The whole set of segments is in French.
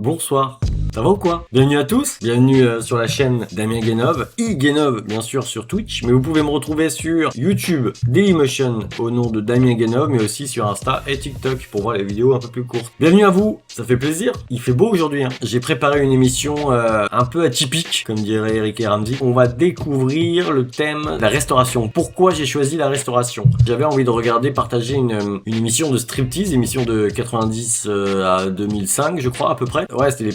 bonsoir. Ça va ou quoi? Bienvenue à tous, bienvenue sur la chaîne Damien Guénov, Guénov bien sûr sur Twitch, mais vous pouvez me retrouver sur YouTube, Dailymotion au nom de Damien Guénov, mais aussi sur Insta et TikTok pour voir les vidéos un peu plus courtes. Bienvenue à vous, ça fait plaisir, il fait beau aujourd'hui. J'ai préparé une émission un peu atypique, comme dirait Eric et Ramsey. On va découvrir le thème de la restauration. Pourquoi j'ai choisi la restauration? J'avais envie de regarder, partager une émission de striptease, émission de 90 à 2005 je crois à peu près. Ouais, c'était les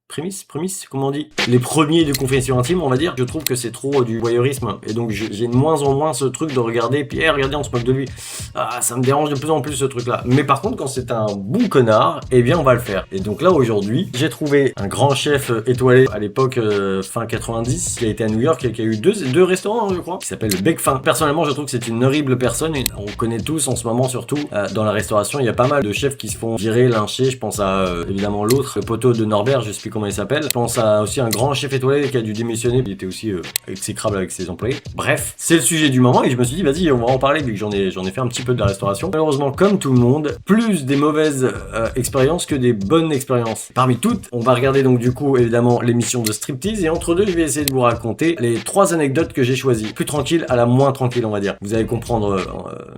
prémices, comment on dit? Les premiers de confession intime, on va dire. Je trouve que c'est trop du voyeurisme. Et donc, j'ai de moins en moins ce truc de regarder, puis, regardez, on se moque de lui. Ah, ça me dérange de plus en plus, ce truc-là. Mais par contre, quand c'est un bon connard, eh bien, on va le faire. Et donc là, aujourd'hui, j'ai trouvé un grand chef étoilé à l'époque, fin 90, qui a été à New York et qui a eu deux restaurants, je crois, qui s'appelle le Bec Fin. Personnellement, je trouve que c'est une horrible personne. On connaît tous, en ce moment, surtout, dans la restauration, il y a pas mal de chefs qui se font virer, lyncher. Je pense à, évidemment, l'autre, le poteau de Norbert, je sais plus comment il s'appelle. Je pense à aussi un grand chef étoilé qui a dû démissionner. Il était aussi exécrable avec ses employés. Bref, c'est le sujet du moment et je me suis dit vas-y, on va en parler vu que j'en ai fait un petit peu de la restauration. Malheureusement, comme tout le monde, plus des mauvaises expériences que des bonnes expériences. Parmi toutes, on va regarder donc du coup évidemment l'émission de striptease et entre deux, je vais essayer de vous raconter les 3 anecdotes que j'ai choisies. Plus tranquille à la moins tranquille, on va dire. Vous allez comprendre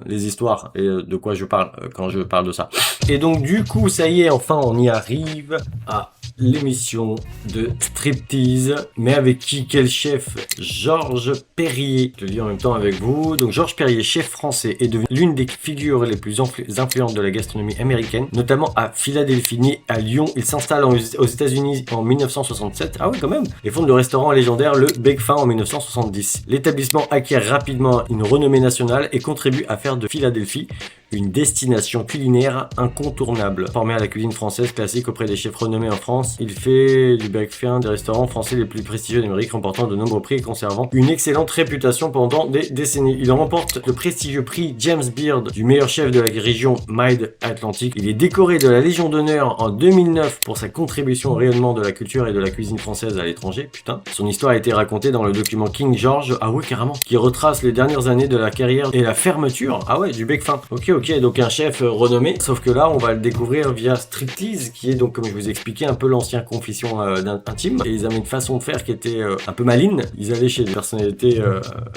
les histoires et de quoi je parle quand je parle de ça. Et donc du coup, ça y est, enfin on y arrive à l'émission de striptease, mais avec qui? Quel chef? Georges Perrier. Je le lis en même temps avec vous. Donc Georges Perrier, chef français, est devenu l'une des figures les plus influentes de la gastronomie américaine, notamment à Philadelphie, né à Lyon. Il s'installe aux États-Unis en 1967. Ah oui, quand même. Et fonde le restaurant légendaire le Bec Fin en 1970. L'établissement acquiert rapidement une renommée nationale et contribue à faire de Philadelphie une destination culinaire incontournable. Formé à la cuisine française classique auprès des chefs renommés en France, il fait du Bec Fin des restaurants français les plus prestigieux d'Amérique, remportant de nombreux prix et conservant une excellente réputation pendant des décennies. Il remporte le prestigieux prix James Beard du meilleur chef de la région Mid-Atlantique. Il est décoré de la Légion d'honneur en 2009 pour sa contribution au rayonnement de la culture et de la cuisine française à l'étranger. Putain. Son histoire a été racontée dans le document King George, ah ouais carrément, qui retrace les dernières années de la carrière et la fermeture, ah ouais, du Bec Fin. Ok, donc un chef renommé, sauf que là on va le découvrir via striptease, qui est donc, comme je vous expliquais, un peu l'ancien confession intime. Et ils avaient une façon de faire qui était un peu maligne. Ils allaient chez des personnalités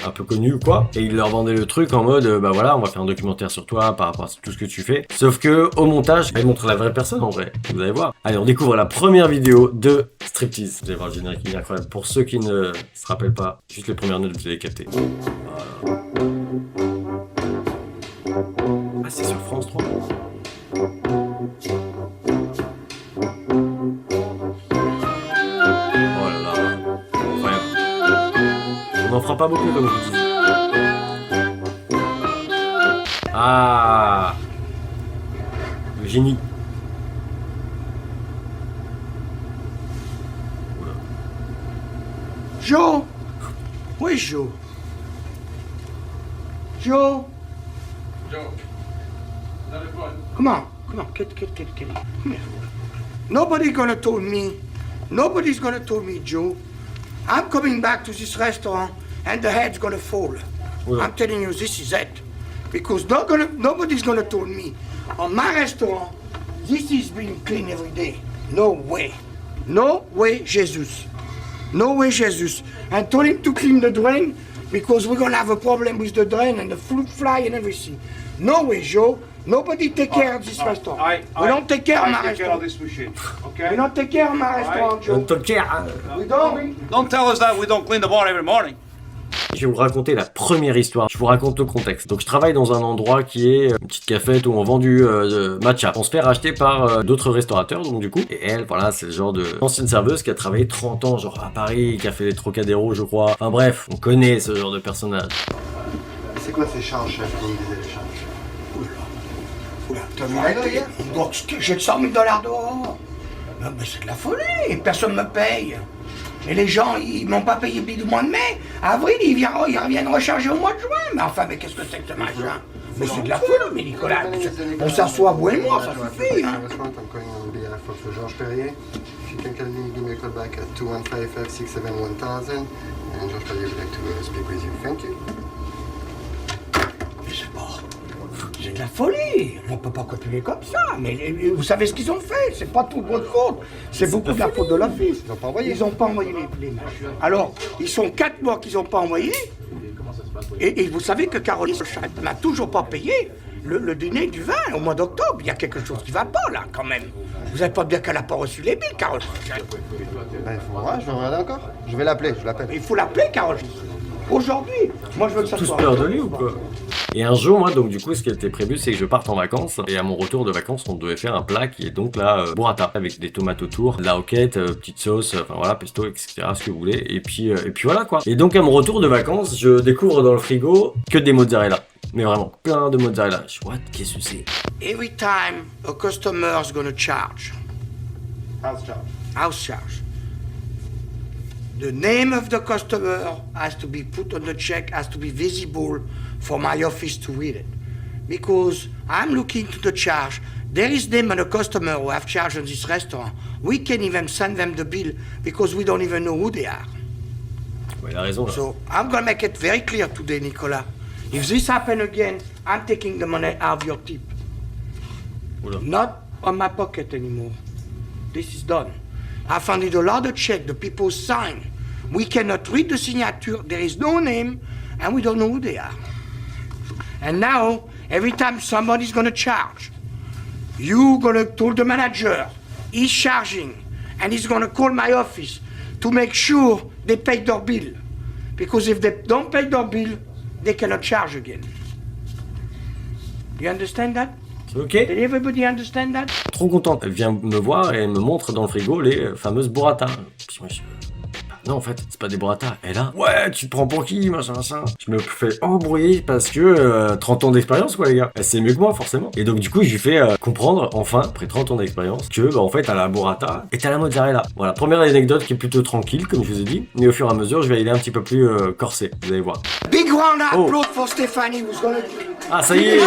un peu connues ou quoi, et ils leur vendaient le truc en mode bah voilà, on va faire un documentaire sur toi par rapport à tout ce que tu fais. Sauf que au montage, ils montrent la vraie personne en vrai. Vous allez voir. Allez, on découvre la première vidéo de striptease. Vous allez voir le générique, il est incroyable. Pour ceux qui ne se rappellent pas, juste les premières notes, vous allez capter. Voilà. Ah, c'est sur France 3. Oh là là, incroyable. On n'en fera pas beaucoup comme je vous dis. Ah, le génie. Oula. Joe! Where's Joe? Joe? Joe, that is fun. Come on, get in. Come here. Nobody's gonna tell me, Joe. I'm coming back to this restaurant and the head's gonna fall. Oula. I'm telling you, this is it. Because nobody's gonna tell me. On my restaurant, this is being clean every day. No way. No way, Jesus. No way, Jesus. And told him to clean the drain because we're gonna have a problem with the drain and the fruit fly and everything. No way, Joe. Nobody take care of this restaurant. We don't take care of my take care of restaurant. this machine, okay? We don't take care of my restaurant, Joe. Don't care. We don't. Don't tell us that we don't clean the bar every morning. Je vais vous raconter la première histoire. Je vous raconte le contexte. Donc je travaille dans un endroit qui est une petite cafette où on vend du matcha. On se fait racheter par d'autres restaurateurs, donc du coup. Et elle, voilà, c'est le genre de ancienne serveuse qui a travaillé 30 ans, genre à Paris, qui a fait les Trocadéro, je crois. Enfin bref, on connaît ce genre de personnage. C'est quoi ces charges, chef, comme disait les charges? Oula, t'as vu la télé? Donc, j'ai 100 000 $ dehors. Non, mais c'est de la folie. Personne me paye. Et les gens, ils m'ont pas payé depuis le mois de mai. Avril, ils reviennent recharger au mois de juin. Mais enfin, mais qu'est-ce que c'est que ce machin? Mais c'est de la folie, mais Nicolas. On s'assoit, vous et moi, ça suffit, hein. I'm calling on behalf of Georges Perrier. If you can kindly give me a call back at 215-567-1000, and Georges Perrier would like to speak with you. Thank you. Je sais pas. c'est de la folie. On peut pas continuer comme ça. Mais vous savez ce qu'ils ont fait. C'est pas tout de votre faute. C'est beaucoup de la faute de l'office. Ils n'ont pas envoyé. Ils n'ont pas envoyé les machins. Alors, ils sont 4 mois qu'ils n'ont pas envoyé. Et vous savez que Caroline m'a toujours pas payé le dîner du vin au mois d'octobre. Il y a quelque chose qui va pas là, quand même. Vous n'êtes pas bien qu'elle n'a pas reçu les billes, Caroline. Ben, il faut voir, je vais regarder encore. Je vais l'appeler, je l'appelle. Il faut l'appeler, Caroline. Aujourd'hui. Moi, je veux que ça Tous soit. peur de lui ou quoi? Et un jour, moi, donc du coup, ce qui était prévu, c'est que je parte en vacances. Et à mon retour de vacances, on devait faire un plat qui est donc la burrata, avec des tomates autour, de la roquette, petite sauce, enfin voilà, pesto, etc., ce que vous voulez. Et puis voilà quoi. Et donc à mon retour de vacances, je découvre dans le frigo que des mozzarella. Mais vraiment, plein de mozzarella. Je suis, what? Qu'est-ce que c'est? Every time a customer is going to charge, house charge, the name of the customer has to be put on the check, has to be visible for my office to read it. Because I'm looking to the charge. There is name of the customer who have charged on this restaurant. We can even send them the bill because we don't even know who they are. Ouais, il a raison là. So I'm going to make it very clear today, Nicolas. If this happen again, I'm taking the money out of your tip. Oula. Not on my pocket anymore. This is done. I found it a lot of check the people sign. We cannot read the signature. There is no name, and we don't know who they are. And now, every time somebody's gonna charge, you gonna tell the manager he's charging, and he's gonna call my office to make sure they pay their bill. Because if they don't pay their bill, they cannot charge again. You understand that? C'est ok? Did everybody understand that? Trop contente. Elle vient me voir et me montre dans le frigo les fameuses burrata. Puis moi, non, en fait, c'est pas des burrata. Et là, ouais, tu te prends pour qui, machin. Je me fais embrouiller parce que 30 ans d'expérience, quoi, les gars. C'est mieux que moi, forcément. Et donc, du coup, je lui fais comprendre, enfin, après 30 ans d'expérience, que, bah, en fait, à la burrata et à la mozzarella. Voilà, première anecdote qui est plutôt tranquille, comme je vous ai dit. Mais au fur et à mesure, je vais aller un petit peu plus corsé. Vous allez voir. Big round of applause for Stephanie, who's gonna. Ah, ça y est!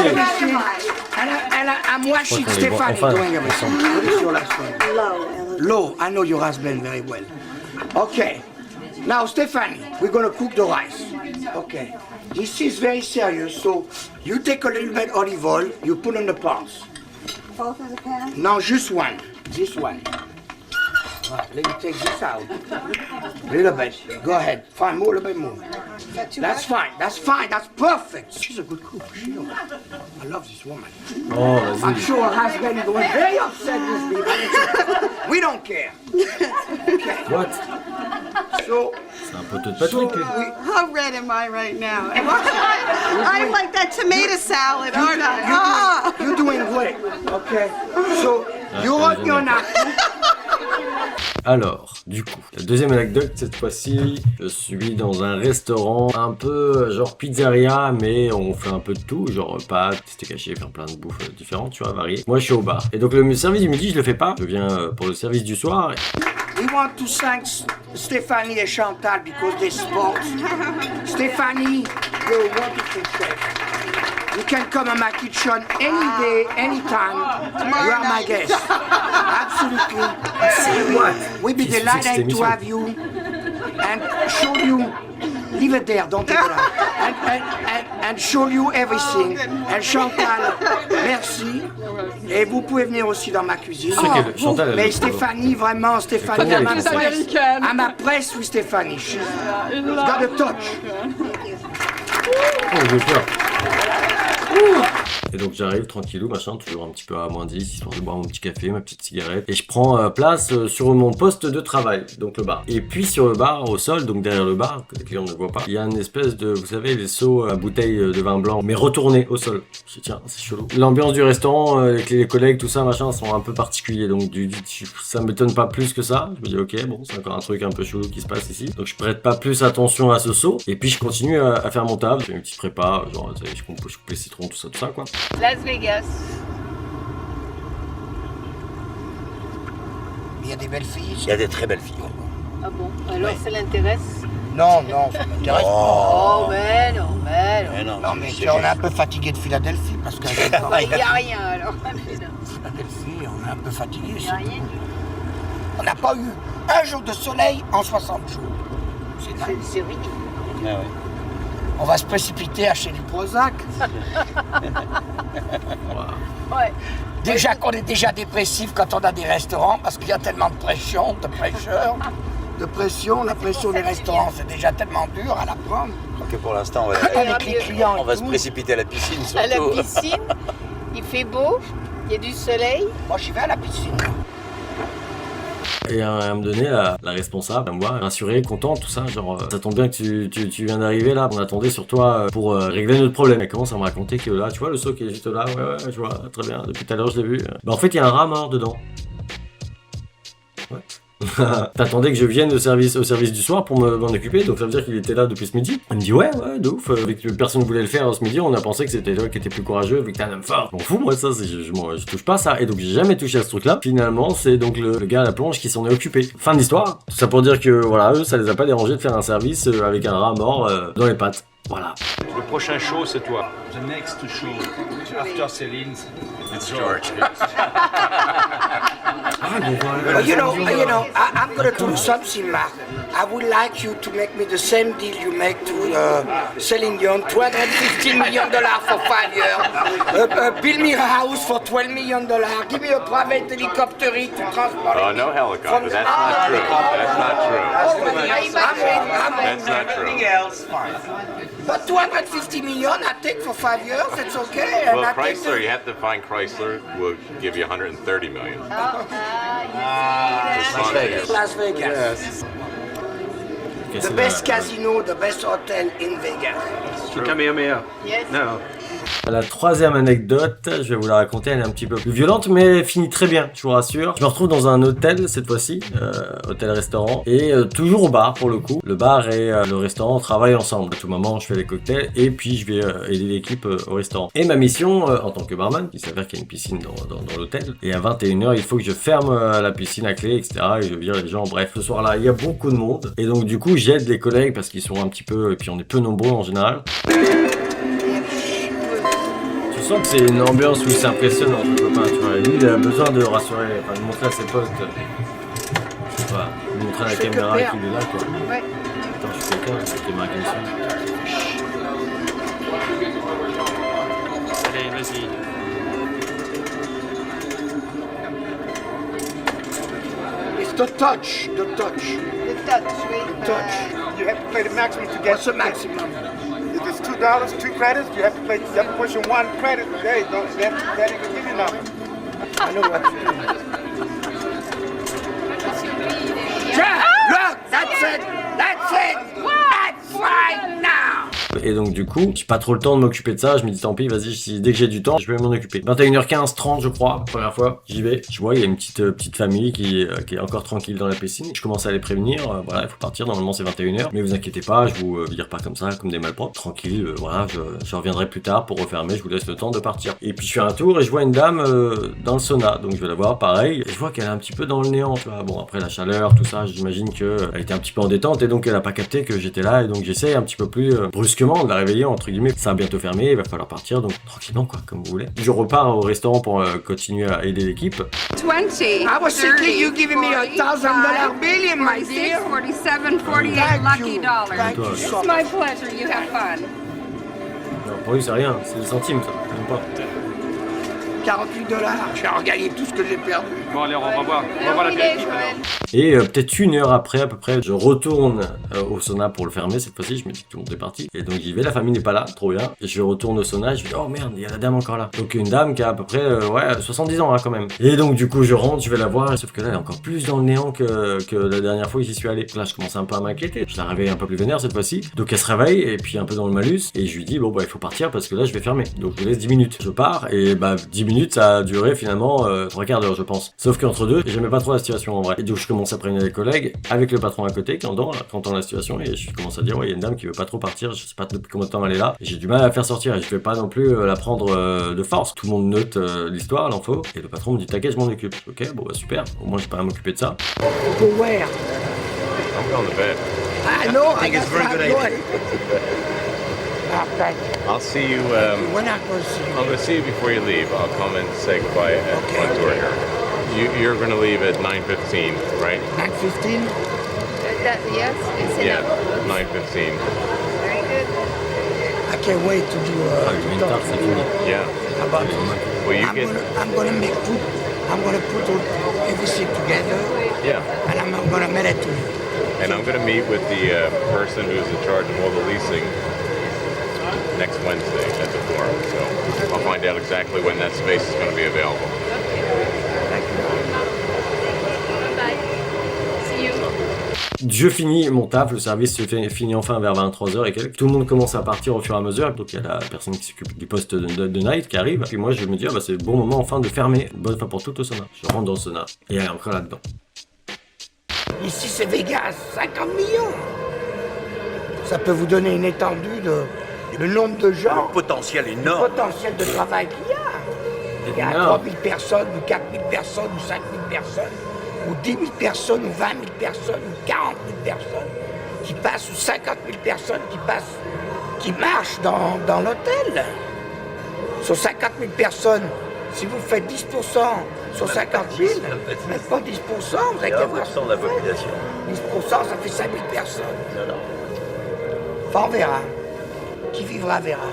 I'm watching Je crois qu'on les voit Stephanie enfin doing everything. What is your last name? Low. I know your husband very well. Okay. Now, Stephanie, we're gonna cook the rice. Okay. This is very serious, so you take a little bit olive oil, you put on the pots. Both of the pans? No, just one. This one. Right, let me take this out. Little bit. Go ahead. Fine, more, a little bit more. Is that too That's much? fine. That's fine. That's perfect. She's a good cook. I love this woman. Oh, I'm vas-y. sure her husband is going very upset with me. But we don't care. What? So, C'est un poteau de Patrick, lui. How red am I right now? I'm like that tomato salad, aren't I? Ah! you're doing great. Okay. So, you're on your napkin. Alors, du coup, la deuxième anecdote, cette fois-ci, je suis dans un restaurant un peu genre pizzeria, mais on fait un peu de tout, genre pâtes, steak haché, faire plein de bouffes différentes, tu vois, variées. Moi, je suis au bar. Et donc, le service du midi, je le fais pas. Je viens pour le service du soir. We want to thank Stephanie and Chantal because they support. Stephanie, you're a wonderful chef. You can come in my kitchen any day, anytime. You are my guest. Absolutely. We'd be Qu'est-ce que c'est que cette delighted to émission? have you and show you. Leave it there, don't take it out. And show you everything. And Chantal, merci. Et vous pouvez venir aussi dans ma cuisine. C'est qu'elle- Chantal, elle Mais est- Stéphanie, vraiment, Stéphanie, Elle I'm est impressed. I'm impressed with Stéphanie. She's got a touch. Oh, j'ai peur. Et donc j'arrive tranquillou, machin, toujours un petit peu à moins 10, histoire de boire mon petit café, ma petite cigarette. Et je prends place sur mon poste de travail, donc le bar. Et puis sur le bar, au sol, donc derrière le bar, que les clients ne voient pas, il y a une espèce de, vous savez, les seaux à bouteilles de vin blanc, mais retournés au sol. Je dis, tiens, c'est chelou. L'ambiance du restaurant, avec les collègues, tout ça, machin, sont un peu particuliers. Donc ça m'étonne pas plus que ça. Je me dis, ok, bon, c'est encore un truc un peu chelou qui se passe ici. Donc je prête pas plus attention à ce seau. Et puis je continue à faire mon table. Je fais une petite prépa, genre, vous savez, je coupe les citrons, tout ça, quoi. Las Vegas. Il y a des belles filles. Il y a des très belles filles. Ah bon? Alors ça l'intéresse? Non, non, ça m'intéresse pas. Oh, mais non, mais non. Mais non, Non, mais c'est on est juste- un peu fatigué de Philadelphie parce que Il n'y a rien alors. Philadelphie, on est un peu fatigué. Il n'y a rien du On n'a pas eu un jour de soleil en 60 jours. C'est dingue. C'est ridicule. Ah ouais. On va se précipiter à acheter du Prozac. Ouais. Déjà qu'on est déjà dépressif quand on a des restaurants parce qu'il y a tellement de pression, de pressure. De pression, la pression des restaurants, c'est déjà tellement dur à la prendre. Ok, pour l'instant, Avec les clients. on va se précipiter à la piscine surtout. À la piscine, il fait beau, il y a du soleil. Moi, j'y vais à la piscine. Et à un moment donné, la responsable, elle me voit rassurée, contente, tout ça, genre ça tombe bien que tu viens d'arriver là, on attendait sur toi pour régler notre problème. Elle commence à me raconter que là, tu vois le seau qui est juste là, ouais, je vois, très bien, depuis tout à l'heure je l'ai vu. Bah en fait il y a un rat mort dedans. Ouais. T'attendais que je vienne au service du soir pour m'en occuper, donc ça veut dire qu'il était là depuis ce midi. Elle me dit ouais, de ouf, vu que personne ne voulait le faire ce midi, on a pensé que c'était toi qui étais plus courageux, vu que t'es un homme fort. Je m'en fous, moi ça, je touche pas à ça, et donc j'ai jamais touché à ce truc là. Finalement c'est donc le gars à la plonge qui s'en est occupé. Fin de l'histoire, tout ça pour dire que voilà, eux ça les a pas dérangés de faire un service avec un rat mort dans les pattes. Voilà. Le prochain show, c'est toi. The next show, after Céline, it's George. You know, I'm gonna do something, Mark. I would like you to make me the same deal you make to Celine Dion, $215 million for 5 years. Build me a house for $12 million. Give me a private helicopter to transport. Oh, no helicopter. That's not true. That's not true. That's not true. Anything else, fine. But $250 million I take for 5 years, it's okay. Well, Chrysler, you have to find Chrysler will give you $130 million. Las Vegas. Las Vegas. The best casino, the best hotel in Vegas. Kamehameha. Yes. No. La troisième anecdote, je vais vous la raconter, elle est un petit peu plus violente, mais elle finit très bien, je vous rassure. Je me retrouve dans un hôtel cette fois-ci, hôtel-restaurant, et toujours au bar pour le coup. Le bar et le restaurant travaillent ensemble. À tout moment, je fais les cocktails et puis je vais aider l'équipe au restaurant. Et ma mission en tant que barman, il s'avère qu'il y a une piscine dans l'hôtel, et à 21h, il faut que je ferme la piscine à clé, etc. Et je vire les gens. Bref, ce soir-là, il y a beaucoup de monde, et donc du coup, j'aide les collègues parce qu'ils sont un petit peu, et puis on est peu nombreux en général. Je sens que c'est une ambiance où c'est impressionnant, le copain, tu vois. Et lui, il a besoin de rassurer, enfin, de montrer à ses potes, voilà, de montrer à la caméra qu'il est là, quoi. Ouais. Attends, je suis quelqu'un, c'est qui est marqué dessus. Allez, vas-y. It's the touch. Le touch, oui. You have to play the maximum to get. What's the maximum? If it's $2, 2 credits, you have to push in 1 credit a day. Don't that can give you nothing. I know what to do. Yeah, look, that's it. That's right now. Et donc du coup, j'ai pas trop le temps de m'occuper de ça, je me dis tant pis, vas-y, dès que j'ai du temps, je vais m'en occuper. 21h15, 30 je crois, première fois, j'y vais. Je vois, il y a une petite famille qui est encore tranquille dans la piscine. Je commence à les prévenir, voilà, il faut partir, normalement c'est 21h. Mais vous inquiétez pas, je vous vire pas comme ça, comme des malpropres. Tranquille, voilà, je reviendrai plus tard pour refermer, je vous laisse le temps de partir. Et puis je fais un tour et je vois une dame dans le sauna, donc je vais la voir pareil. Et je vois qu'elle est un petit peu dans le néant, tu vois. Bon, après la chaleur, tout ça, j'imagine qu'elle était un petit peu en détente et donc elle a pas capté que j'étais là. Et donc j'essaye un petit peu plus brusquement de la réveiller, entre guillemets. Ça va bientôt fermer, il va falloir partir, donc tranquillement quoi, comme vous voulez. Je repars au restaurant pour continuer à aider l'équipe. 20. I was thinking you giving me $1,000 bill in my 46, deal. 47, 48 Thank lucky you. dollars. Thank you It's so my much. pleasure. You have fun. Non, pour lui c'est rien, c'est des centimes ça, même pas. $48. J'ai regagné tout ce que j'ai perdu. Bon, allez, on va voir Alors, il est, l'apéritif. Joël. Et peut-être une heure après à peu près, je retourne au sauna pour le fermer cette fois-ci, je me dis que tout le monde est parti. Et donc j'y vais, la famille n'est pas là, trop bien. Et je retourne au sauna et je me dis oh merde, il y a la dame encore là. Donc une dame qui a à peu près 70 ans hein, quand même. Et donc du coup je rentre, je vais la voir, sauf que là elle est encore plus dans le néant que la dernière fois que j'y suis allé. Là je commence un peu à m'inquiéter, je la réveille un peu plus vénère cette fois-ci. Donc elle se réveille et puis un peu dans le malus. Et je lui dis bon bah il faut partir parce que là je vais fermer. Donc je vous laisse 10 minutes. Je pars et bah 10 minutes ça a duré finalement 3 quarts d'heure je pense. Sauf qu'entre deux, j'aimais pas trop la situation en vrai. Et donc je commence à prévenir les collègues avec le patron à côté qui entend la situation et je commence à dire ouais il y a une dame qui veut pas trop partir, je sais pas depuis combien de temps elle est là. Et j'ai du mal à la faire sortir et je vais pas non plus la prendre de force. Tout le monde note l'histoire, l'info. Et le patron me dit t'inquiète je m'en occupe. Ok bon bah super, au moins j'ai pas à m'occuper de ça. Go where? I'm going to bed. I know. I think it's a very good idea. Thank you. I'll see you. We're not going to see you. I'm going to see you before you leave. I'll come and say goodbye at the front door here. You're going to leave at 9:15, right? 9:15? Yes, it's Yeah, enough. 9:15. Very good. can't wait to do Ah, le main tard, c'est fini. Yeah. about Well, you get. I'm gonna put everything together Yeah. and I'm gonna mail it to you. And I'm going to meet with the person who's in charge of all the leasing next Wednesday at the forum. So I'll find out exactly when that space is going to be available. Bye. See you. Je finis mon taf, le service finit enfin vers 23h et quelques. Tout le monde commence à partir au fur et à mesure. Donc il y a la personne qui s'occupe du poste de night qui arrive. Puis moi je me dis, ah, bah, c'est le bon moment enfin de fermer. Bonne fois pour tout au sauna. Je rentre dans le sauna et elle est encore là-dedans. Ici c'est Vegas, 50 millions. Ça peut vous donner une étendue de le nombre de gens, Potentiel le énorme. potentiel de travail qu'il y a. Il y a Énorme. 3000 personnes, ou 4000 personnes, ou 5000 personnes, ou 10 000 personnes, ou 20 000 personnes, ou 40 000 personnes qui passent, ou 50 000 personnes qui passent, qui marchent dans l'hôtel. Sur 50 000 personnes, si vous faites 10% sur 50 000, même pas 10%, vous avez qu'à voir ce que de la vous faites. population. 10%, ça fait 5 000 personnes. Enfin, on verra. Qui vivra verra.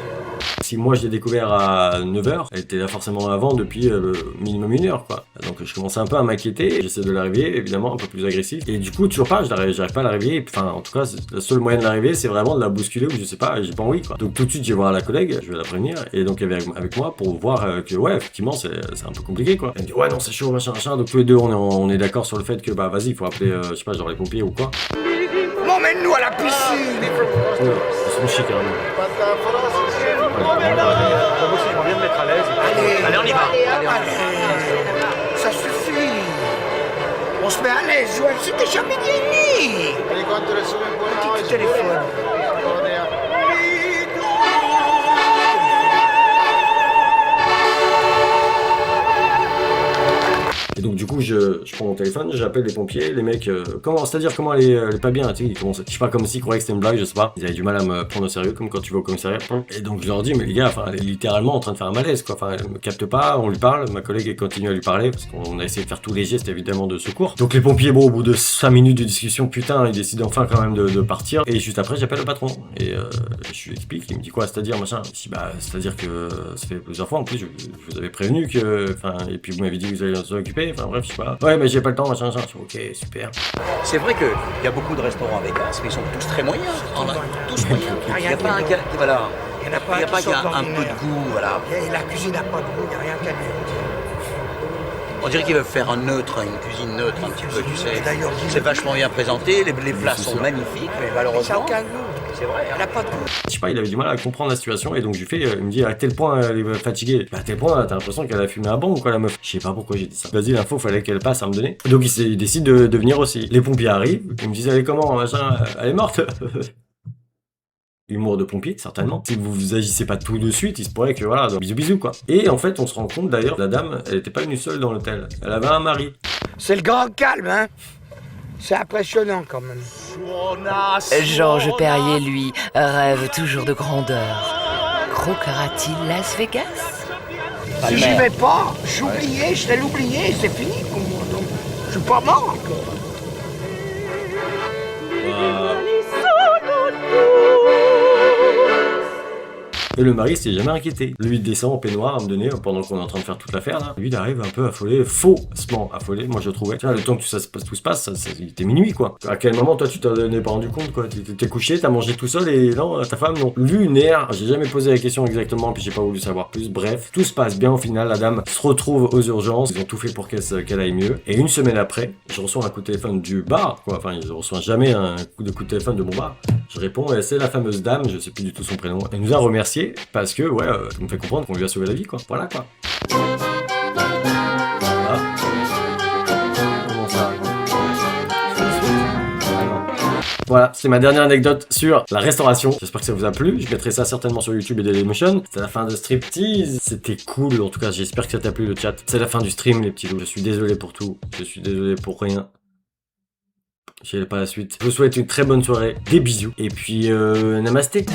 Si moi je l'ai découvert à 9h, elle était là forcément avant depuis minimum 1 heure quoi. Donc je commençais un peu à m'inquiéter, j'essaie de l'arriver évidemment un peu plus agressif. Et du coup toujours pas, j'arrive pas à l'arriver. Enfin en tout cas le seul moyen de l'arriver c'est vraiment de la bousculer ou je sais pas, j'ai pas envie quoi. Donc tout de suite je vais voir la collègue, je vais la prévenir et donc avec moi pour voir que ouais effectivement c'est un peu compliqué quoi. Elle me dit ouais non c'est chaud machin. Donc tous les deux on est d'accord sur le fait que bah vas-y il faut appeler je sais pas genre les pompiers ou quoi. Emmène-nous à la piscine. Ouais, ils sont chics carrément. Allez, on y va. Allez, ça suffit. On se met à l'aise, Joël, c'était jamais gagné. Petit téléphone. Et donc du coup je prends mon téléphone, j'appelle les pompiers, les mecs c'est-à-dire comment elle est pas bien, tu sais, ils commencent, je sais pas comme s'ils croyaient que c'était une blague, je sais pas, ils avaient du mal à me prendre au sérieux comme quand tu vas au commissariat. Et donc je leur dis mais les gars, enfin elle est littéralement en train de faire un malaise quoi, enfin elle me capte pas, on lui parle, ma collègue continue à lui parler parce qu'on a essayé de faire tous les gestes évidemment de secours. Donc les pompiers bon au bout de 5 minutes de discussion putain ils décident enfin quand même de partir et juste après j'appelle le patron et je lui explique, il me dit quoi c'est-à-dire machin, je dis bah c'est-à-dire que ça fait plusieurs fois en plus je vous avais prévenu que enfin et puis vous m'avez dit que vous allez s'en occuper, enfin bref je sais pas. Ouais mais j'ai pas le temps machin. Ok super. C'est vrai qu'il y a beaucoup de restaurants à Vegas, mais ils sont tous très moyens. Tous moyens. Il n'y a pas un gars qui voilà. Il n'y en a pas Il n'y a pas qui sont un peu de ordinaires. goût, voilà. Et la cuisine n'a pas de goût, il n'y a rien qu'à dire. On dirait qu'ils veulent faire un neutre, une cuisine neutre un petit peu, tu sais. Et d'ailleurs, C'est vachement bien présenté, les plats sont magnifiques, mais Ça n'a malheureusement, aucun goût. c'est vrai. Elle n'a pas de goût. Je sais pas, il avait du mal à comprendre la situation et donc je lui fais, il me dit à tel point elle est fatiguée, à tel point t'as l'impression qu'elle a fumé un bon ou quoi la meuf. Je sais pas pourquoi j'ai dit ça. Vas-y l'info fallait qu'elle passe à me donner. Donc il décide de venir aussi. Les pompiers arrivent, ils me disent elle est comment machin, elle est morte. Humour de pompier, certainement. Si vous agissez pas tout de suite, il se pourrait que voilà, donc, bisous quoi. Et en fait on se rend compte d'ailleurs, la dame, elle était pas venue seule dans l'hôtel, elle avait un mari. C'est le grand calme, hein. C'est impressionnant quand même. Georges Perrier, lui, rêve toujours de grandeur. Croquera-t-il Las Vegas? Si j'y vais pas, j'oubliais, je vais l'oublier, c'est fini pour moi. Donc, je suis pas mort encore. Et le mari s'est jamais inquiété. Lui il descend en peignoir à me donner pendant qu'on est en train de faire toute l'affaire là. Lui il arrive un peu affolé, faussement affolé, moi je trouvais. Tu vois, le temps que tout se passe, il était minuit quoi. À quel moment toi tu t'en es pas rendu compte quoi? T'es couché, t'as mangé tout seul et non, ta femme non. Lunaire, j'ai jamais posé la question exactement puis j'ai pas voulu savoir plus. Bref, tout se passe bien au final, la dame se retrouve aux urgences, ils ont tout fait pour qu'elle aille mieux. Et une semaine après, je reçois un coup de téléphone du bar quoi. Enfin, je reçois jamais un coup de téléphone de mon bar. Je réponds et c'est la fameuse dame, je sais plus du tout son prénom. Elle nous a remercié parce que ouais, ça me fait comprendre qu'on lui a sauvé la vie quoi. Voilà quoi. Voilà. Comment ça Voilà, c'est ma dernière anecdote sur la restauration. J'espère que ça vous a plu. Je mettrai ça certainement sur YouTube et Dailymotion. C'est la fin de Striptease. C'était cool, en tout cas, j'espère que ça t'a plu le chat. C'est la fin du stream, les petits loups. Je suis désolé pour tout. Je suis désolé pour rien. Je n'irai pas la suite. Je vous souhaite une très bonne soirée. Des bisous. Et puis, namasté.